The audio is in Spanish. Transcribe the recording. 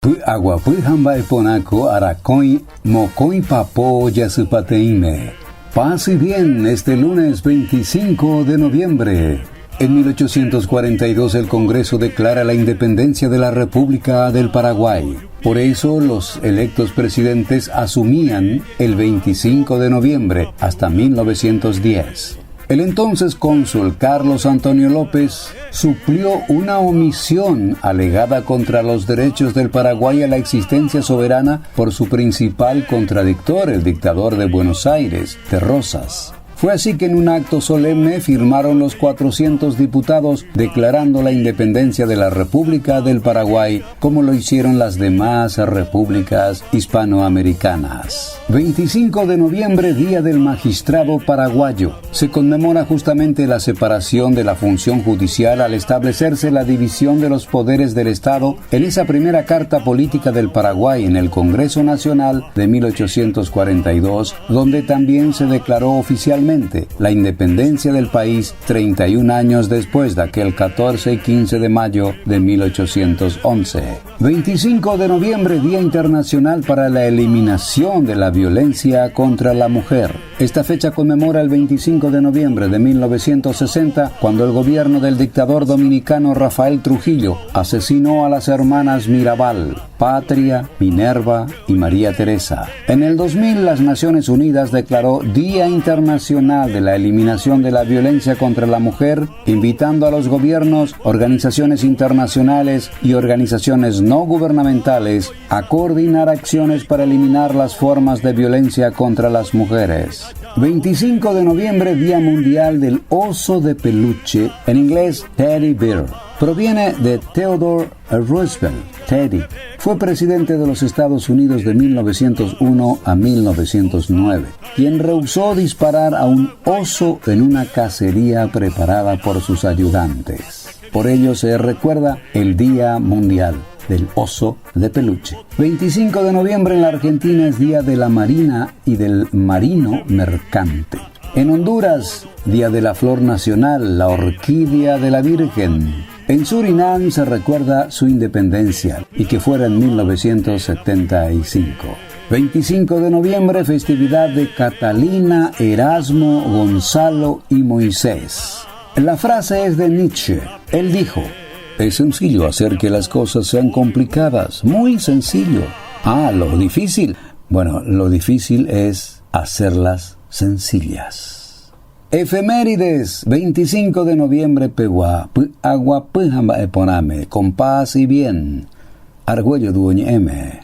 Aguapui hamba eponaco aracoi mocoi papo yasupateime. Paz y bien este lunes 25 de noviembre. En 1842 el Congreso declara la independencia de la República del Paraguay. Por eso los electos presidentes asumían el 25 de noviembre hasta 1910. El entonces cónsul Carlos Antonio López suplió una omisión alegada contra los derechos del Paraguay a la existencia soberana por su principal contradictor, el dictador de Buenos Aires, de Rosas. Fue así que en un acto solemne firmaron los 400 diputados declarando la independencia de la República del Paraguay, como lo hicieron las demás repúblicas hispanoamericanas. 25 de noviembre, Día del Magistrado Paraguayo. Se conmemora justamente la separación de la función judicial al establecerse la división de los poderes del Estado en esa primera Carta Política del Paraguay en el Congreso Nacional de 1842, donde también se declaró oficialmente la independencia del país 31 años después de aquel 14 y 15 de mayo de 1811. 25 de noviembre, Día Internacional para la Eliminación de la Violencia contra la Mujer. Esta fecha conmemora el 25 de noviembre de 1960, cuando el gobierno del dictador dominicano Rafael Trujillo asesinó a las hermanas Mirabal, Patria, Minerva y María Teresa. En el 2000, las Naciones Unidas declaró Día Internacional de la Eliminación de la Violencia contra la Mujer, invitando a los gobiernos, organizaciones internacionales y organizaciones no gubernamentales a coordinar acciones para eliminar las formas de violencia contra las mujeres. 25 de noviembre, Día Mundial del Oso de Peluche, en inglés Teddy Bear. Proviene de Theodore Roosevelt. Teddy fue presidente de los Estados Unidos de 1901 a 1909, quien rehusó disparar a un oso en una cacería preparada por sus ayudantes. Por ello se recuerda el Día Mundial del Oso de Peluche. 25 de noviembre en la Argentina es Día de la Marina y del Marino Mercante. En Honduras, Día de la Flor Nacional, la Orquídea de la Virgen. En Surinam se recuerda su independencia y que fuera en 1975. 25 de noviembre, festividad de Catalina, Erasmo, Gonzalo y Moisés. La frase es de Nietzsche. Él dijo: es sencillo hacer que las cosas sean complicadas, muy sencillo. Lo difícil. Bueno, lo difícil es hacerlas sencillas. Efemérides, 25 de noviembre, Pegua, Agua, Pujamba, Eponame, con paz y bien. Argüello Dueñeme.